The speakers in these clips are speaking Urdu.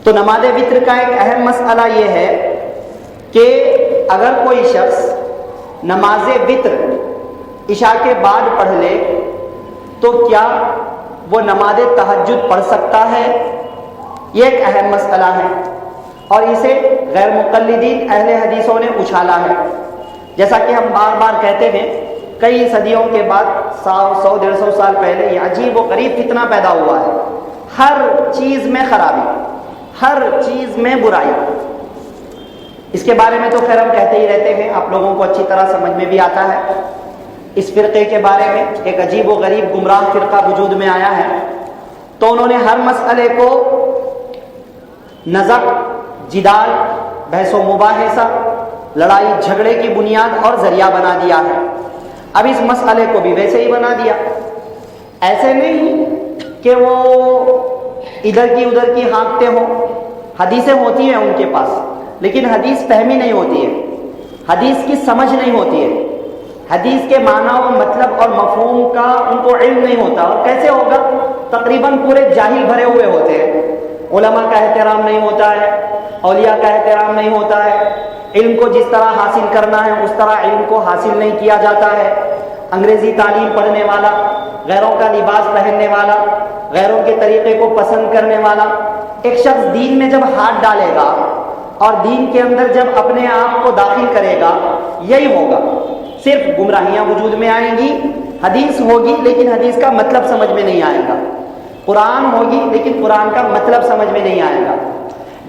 تو نماز وتر کا ایک اہم مسئلہ یہ ہے کہ اگر کوئی شخص نماز وتر عشاء کے بعد پڑھ لے تو کیا وہ نماز تہجد پڑھ سکتا ہے؟ یہ ایک اہم مسئلہ ہے اور اسے غیر مقلدین اہل حدیثوں نے اچھالا ہے. جیسا کہ ہم بار بار کہتے ہیں، کئی صدیوں کے بعد 100 150 سال پہلے یہ عجیب و غریب فتنہ پیدا ہوا ہے. ہر چیز میں خرابی، ہر چیز میں برائی. اس کے بارے میں تو خیر ہم کہتے ہی رہتے ہیں، آپ لوگوں کو اچھی طرح سمجھ میں بھی آتا ہے. اس فرقے کے بارے میں ایک عجیب و غریب گمراہ فرقہ وجود میں آیا ہے، تو انہوں نے ہر مسئلے کو نزع، جدال، بحث و مباحثہ، لڑائی جھگڑے کی بنیاد اور ذریعہ بنا دیا ہے. اب اس مسئلے کو بھی ویسے ہی بنا دیا. ایسے نہیں کہ وہ ادھر کی ادھر کی ہانکتے ہوں. حدیثیں ہوتی ہیں ان کے پاس، لیکن حدیث فہمی نہیں ہوتی ہے، حدیث کی سمجھ نہیں ہوتی ہے، حدیث کے معنی و مطلب اور مفہوم کا ان کو علم نہیں ہوتا. اور کیسے ہوگا؟ تقریباً پورے جاہل بھرے ہوئے ہوتے ہیں. علماء کا احترام نہیں ہوتا ہے، اولیاء کا احترام نہیں ہوتا ہے. علم کو جس طرح حاصل کرنا ہے اس طرح علم کو حاصل نہیں کیا جاتا ہے. انگریزی تعلیم پڑھنے والا، غیروں کا لباس پہننے والا، غیروں کے طریقے کو پسند کرنے والا ایک شخص دین میں جب ہاتھ ڈالے گا اور دین کے اندر جب اپنے آپ کو داخل کرے گا، یہی ہوگا. صرف گمراہیاں وجود میں آئیں گی. حدیث ہوگی لیکن حدیث کا مطلب سمجھ میں نہیں آئے گا. قرآن ہوگی لیکن قرآن کا مطلب سمجھ میں نہیں آئے گا.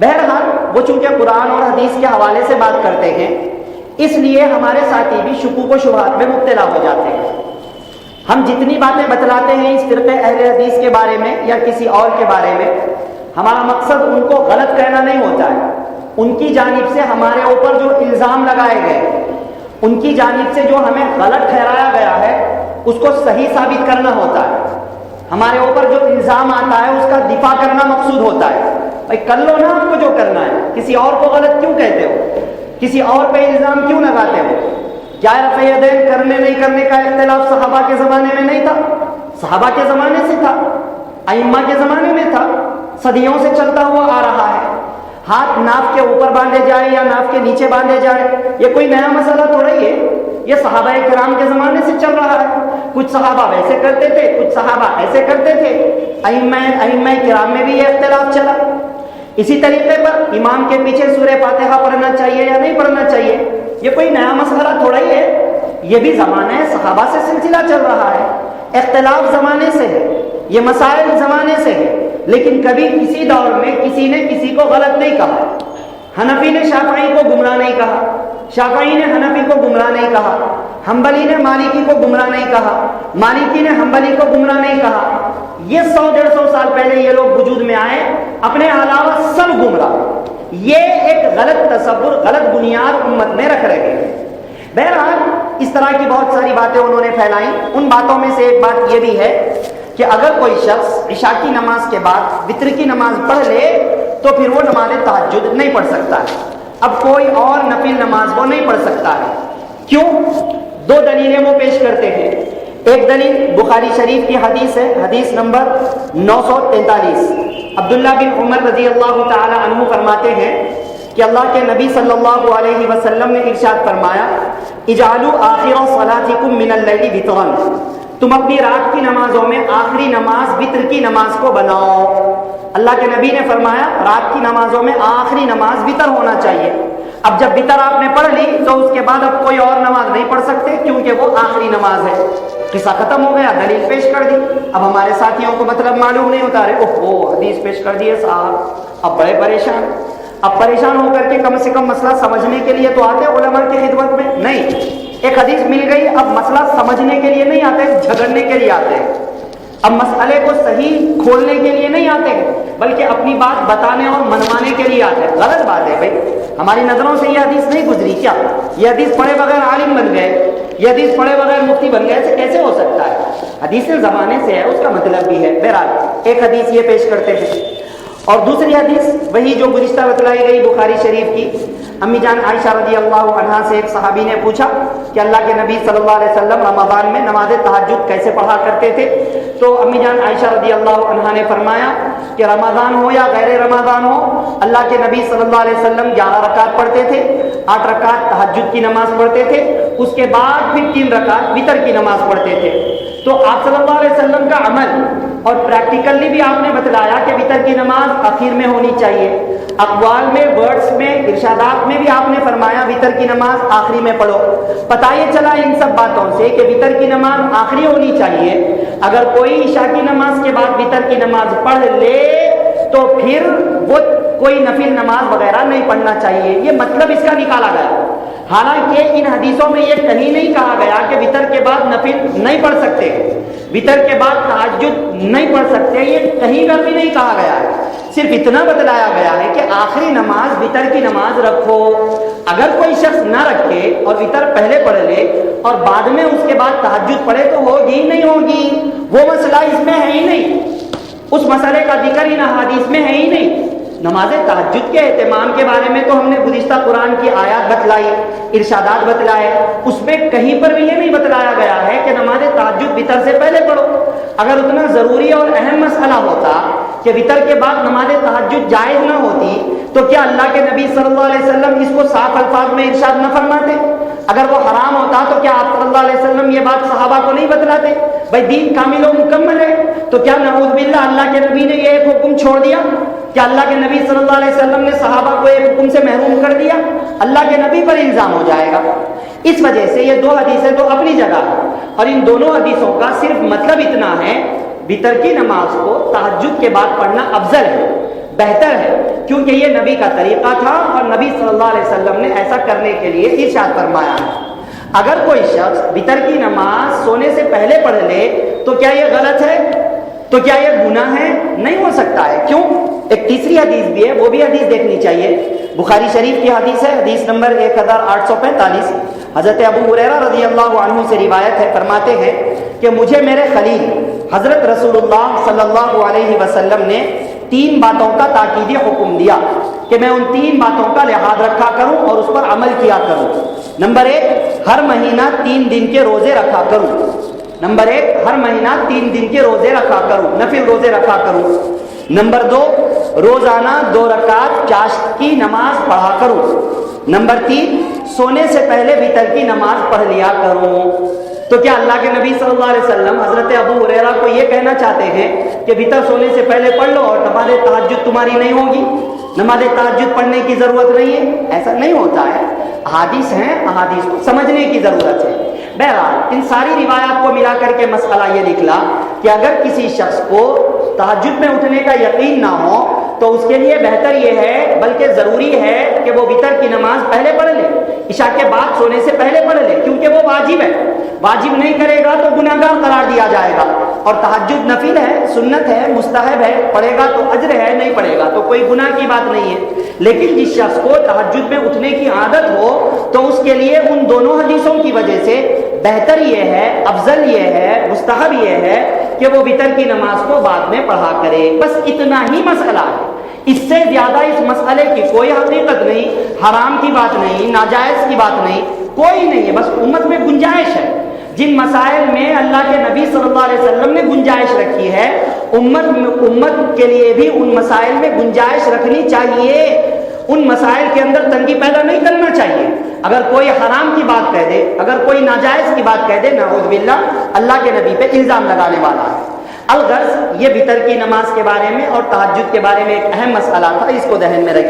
بہرحال وہ چونکہ قرآن اور حدیث کے حوالے سے بات کرتے ہیں، اس لیے ہمارے ساتھی بھی شکوک و شبہات میں مبتلا ہو جاتے ہیں. ہم جتنی باتیں بتلاتے ہیں اس فرقے اہل حدیث کے بارے میں یا کسی اور کے بارے میں، ہمارا مقصد ان کو غلط کہنا نہیں ہوتا ہے. ان کی جانب سے ہمارے اوپر جو الزام لگائے گئے، ان کی جانب سے جو ہمیں غلط ٹھہرایا گیا ہے، اس کو صحیح ثابت کرنا ہوتا ہے. ہمارے اوپر جو الزام آتا ہے اس کا دفاع کرنا مقصود ہوتا ہے. بھائی کر لو نا آپ کو جو کرنا ہے، کسی اور کو غلط کیوں کہتے ہو؟ کسی اور پہ الزام کیوں لگاتے ہو؟ کیا رفع یدین کرنے نہیں کرنے کا اختلاف صحابہ کے زمانے میں نہیں تھا؟ صحابہ کے زمانے سے تھا، ائمہ کے زمانے میں تھا، صدیوں سے چلتا ہوا آ رہا ہے. ہاتھ ناف کے اوپر باندھے جائے یا ناف کے نیچے باندھے جائے، یہ کوئی نیا مسئلہ تھوڑا ہی ہے. یہ صحابہ کرام کے زمانے سے چل رہا ہے. کچھ صحابہ ویسے کرتے تھے، کچھ صحابہ ایسے کرتے تھے. ائمہ کرام میں بھی یہ اختلاف چلا. اسی طریقے پر امام کے پیچھے سورہ فاتحہ پڑھنا چاہیے یا نہیں پڑھنا چاہیے، یہ کوئی نیا مسئلہ تھوڑا ہی ہے. یہ بھی زمانہ صحابہ سے سلسلہ چل رہا ہے. اختلاف زمانے سے ہے، یہ مسائل زمانے سے ہے، لیکن کبھی کسی دور میں کسی نے کسی کو غلط نہیں کہا. حنفی نے شافعی کو گمراہ نہیں کہا، شافعی نے حنفی کو گمراہ نہیں کہا، حنبلی نے مالکی کو گمراہ نہیں کہا، مالکی نے حنبلی کو گمراہ نہیں کہا. یہ 100-150 سال پہلے یہ لوگ وجود میں آئے، اپنے علاوہ سب گمراہ. یہ ایک غلط تصور، غلط بنیاد امت میں رکھ رہے ہیں. بہرحال اس طرح کی بہت ساری باتیں انہوں نے پھیلائیں. ان باتوں میں سے ایک بات یہ بھی ہے کہ اگر کوئی شخص عشاء کی نماز کے بعد وتر کی نماز پڑھ لے تو پھر وہ نماز تہجد نہیں پڑھ سکتا ہے. اب کوئی اور نفل نماز وہ نہیں پڑھ سکتا ہے. کیوں؟ 2 دلیلیں وہ پیش کرتے ہیں. ایک دلیل بخاری شریف کی حدیث ہے، حدیث نمبر 943. عبداللہ بن عمر رضی اللہ تعالی عنہ فرماتے ہیں کہ اللہ کے نبی صلی اللہ علیہ وسلم نے ارشاد فرمایا، اجعلوا آخر صلاتکم من اللیل وطرا، تم اپنی رات کی نمازوں میں آخری نماز وتر کی نماز کو بناؤ. اللہ کے نبی نے فرمایا رات کی نمازوں میں آخری نماز وتر ہونا چاہیے. اب جب وتر آپ نے پڑھ لی تو اس کے بعد اب کوئی اور نماز نہیں پڑھ سکتے کیونکہ وہ آخری نماز ہے. قصہ ختم ہو گیا، دلیل پیش کر دی. اب ہمارے ساتھیوں کو مطلب معلوم نہیں ہوتا، رہے اوہ حدیث پیش کر دیے صاحب، اب بڑے پریشان. اب پریشان ہو کر کے کم سے کم مسئلہ سمجھنے کے لیے تو آتے علماء کی خدمت میں. نہیں، ایک حدیث مل گئی، اب مسئلہ سمجھنے کے لیے نہیں آتے، جھگڑنے کے لیے آتے ہیں. اب مسئلے کو صحیح کھولنے کے لیے نہیں آتے بلکہ اپنی بات بتانے اور منوانے کے لیے آتے ہیں. غلط بات ہے بھائی، ہماری نظروں سے یہ حدیث نہیں گزری کیا؟ یہ حدیث پڑھے بغیر عالم بن گئے، یہ حدیث پڑھے بغیر مفتی بن گئے، ایسے کیسے ہو سکتا ہے؟ حدیث زمانے سے ہے، اس کا مطلب بھی ہے. بہرحال ایک حدیث یہ پیش کرتے ہیں. اور دوسری حدیث وہی جو گزشتہ بتلائی گئی بخاری شریف کی. امی جان عائشہ رضی اللہ عنہا سے ایک صحابی نے پوچھا کہ اللہ کے نبی صلی اللہ علیہ وسلم رمضان میں نماز تہجد کیسے پڑھا کرتے تھے؟ تو امی جان عائشہ رضی اللہ عنہا نے فرمایا کہ رمضان ہو یا غیر رمضان ہو، اللہ کے نبی صلی اللہ علیہ وسلم 11 رکعت پڑھتے تھے، 8 رکعت تہجد کی نماز پڑھتے تھے، اس کے بعد پھر 3 رکعت وتر کی نماز پڑھتے تھے۔ تو آپ صلی اللہ علیہ وسلم کا عمل اور پریکٹیکلی بھی آپ نے بتلایا کہ وتر کی نماز آخر میں ہونی چاہیے، اقوال میں، ورڈز میں، ارشادات میں بھی آپ نے فرمایا وتر کی نماز آخری میں پڑھو۔ پتہ یہ چلا ان سب باتوں سے کہ وتر کی نماز آخری ہونی چاہیے۔ اگر کوئی عشاء کی نماز کے بعد وتر کی نماز پڑھ لے تو پھر وہ کوئی نفل نماز وغیرہ نہیں پڑھنا چاہیے، یہ مطلب اس کا نکالا گیا۔ حالانکہ ان حدیثوں میں یہ کہیں نہیں کہا گیا کہ وتر کے بعد نفل نہیں پڑھ سکتے، وتر کے بعد تہجد نہیں پڑھ سکتے، یہ کہیں پر بھی نہیں کہا گیا ہے۔ صرف اتنا بتلایا گیا ہے کہ آخری نماز وتر کی نماز رکھو۔ اگر کوئی شخص نہ رکھے اور وتر پہلے پڑھ لے اور بعد میں اس کے بعد تہجد پڑھے تو ہوگی نہیں ہوگی، وہ مسئلہ اس میں ہے ہی نہیں، اس مسئلے کا ذکر ان احادیث میں ہے ہی نہیں۔ نماز تہجد کے اہتمام کے بارے میں تو ہم نے گزشتہ قرآن کی آیات بتلائی، ارشادات بتلائے، اس میں کہیں پر بھی یہ نہیں بتلایا گیا ہے کہ نماز تہجد وتر سے پہلے پڑھو۔ اگر اتنا ضروری اور اہم مسئلہ ہوتا کہ وتر کے بعد نماز تہجد جائز نہ ہوتی تو کیا اللہ کے نبی صلی اللہ علیہ وسلم اس کو صاف الفاظ میں ارشاد نہ فرماتے؟ اگر وہ حرام ہوتا تو کیا آپ صلی اللہ علیہ وسلم یہ بات صحابہ کو نہیں بتلاتے؟ بھائی دین کامل و مکمل ہے، تو کیا نعوذ باللہ اللہ کے نبی نے یہ ایک حکم چھوڑ دیا؟ کیا اللہ کے نبی صلی اللہ علیہ وسلم نے صحابہ کو ایک حکم سے محروم کر دیا؟ اللہ کے نبی پر الزام ہو جائے گا۔ اس وجہ سے یہ دو حدیثیں تو اپنی جگہ ہیں، اور ان دونوں حدیثوں کا صرف مطلب اتنا ہے وتر کی نماز کو تہجد کے بعد پڑھنا افضل ہے، بہتر ہے، کیونکہ یہ نبی کا طریقہ تھا اور نبی صلی اللہ علیہ وسلم نے ایسا کرنے کے لیے ارشاد فرمایا ہے۔ اگر کوئی شخص وتر کی نماز سونے سے پہلے پڑھ لے تو کیا یہ غلط ہے؟ تو کیا یہ گناہ ہے؟ نہیں ہو سکتا ہے۔ کیوں؟ ایک تیسری حدیث بھی ہے، وہ بھی حدیث دیکھنی چاہیے۔ بخاری شریف کی حدیث ہے، حدیث نمبر 1845۔ حضرت ابو ہریرہ رضی اللہ عنہ سے روایت ہے، فرماتے ہیں کہ مجھے میرے خلیل حضرت رسول اللہ صلی اللہ علیہ وسلم نے 3 باتوں کا تاکیدی حکم دیا کہ میں ان 3 باتوں کا لحاظ رکھا کروں اور اس پر عمل کیا کروں۔ نمبر 1، ہر مہینہ 3 دن کے روزے رکھا کروں۔ نمبر 1، ہر مہینہ 3 دن کے روزے رکھا کروں، نفل روزے رکھا کروں۔ نمبر 2، روزانہ 2 رکعت چاشت کی نماز پڑھا کروں۔ نمبر 3، سونے سے پہلے وتر کی نماز پڑھ لیا کروں۔ تو کیا اللہ کے نبی صلی اللہ علیہ وسلم حضرت ابو ہریرہ کو یہ کہنا چاہتے ہیں کہ وتر سونے سے پہلے پڑھ لو اور نماز تہجد تمہاری نہیں ہوگی، نماز تہجد پڑھنے کی ضرورت نہیں ہے؟ ایسا نہیں ہوتا ہے۔ احادیث ہیں، احادیث کو سمجھنے کی ضرورت ہے۔ بہرحال ان ساری روایات کو ملا کر کے مسئلہ یہ نکلا کہ اگر کسی شخص کو تہجد میں اٹھنے کا یقین نہ ہو تو اس کے لیے بہتر یہ ہے، بلکہ ضروری ہے کہ وہ وتر کی نماز پہلے پڑھ لے، عشاء کے بعد سونے سے پہلے پڑھ لے، کیونکہ وہ واجب ہے۔ واجب نہیں کرے گا تو گناہگار قرار دیا جائے گا، اور تہجد نفل ہے، سنت ہے، مستحب ہے، پڑھے گا تو اجر ہے، نہیں پڑھے گا تو کوئی گناہ کی بات نہیں ہے۔ لیکن جس شخص کو تہجد میں اٹھنے کی عادت ہو تو اس کے لیے ان دونوں حدیثوں کی وجہ سے بہتر یہ ہے، افضل یہ ہے، مستحب یہ ہے کہ وہ وتر کی نماز کو بعد میں پڑھا کرے۔ بس اتنا ہی مسئلہ ہے، اس سے زیادہ اس مسئلے کی کوئی حقیقت نہیں، حرام کی بات نہیں، ناجائز کی بات نہیں، کوئی نہیں ہے۔ بس امت میں گنجائش ہے، جن مسائل میں اللہ کے نبی صلی اللہ علیہ وسلم نے گنجائش رکھی ہے، امت کے لیے بھی ان مسائل میں گنجائش رکھنی چاہیے۔ ان مسائل کے اندر تنگی پیدا نہیں کرنا چاہیے۔ اگر کوئی حرام کی بات کہہ دے، اگر کوئی ناجائز کی بات کہہ دے، نعوذ باللہ اللہ کے نبی پہ الزام لگانے والا ہے۔ الغرض یہ وتر کی نماز کے بارے میں اور تہجد کے بارے میں ایک اہم مسئلہ تھا، اس کو ذہن میں رکھیں۔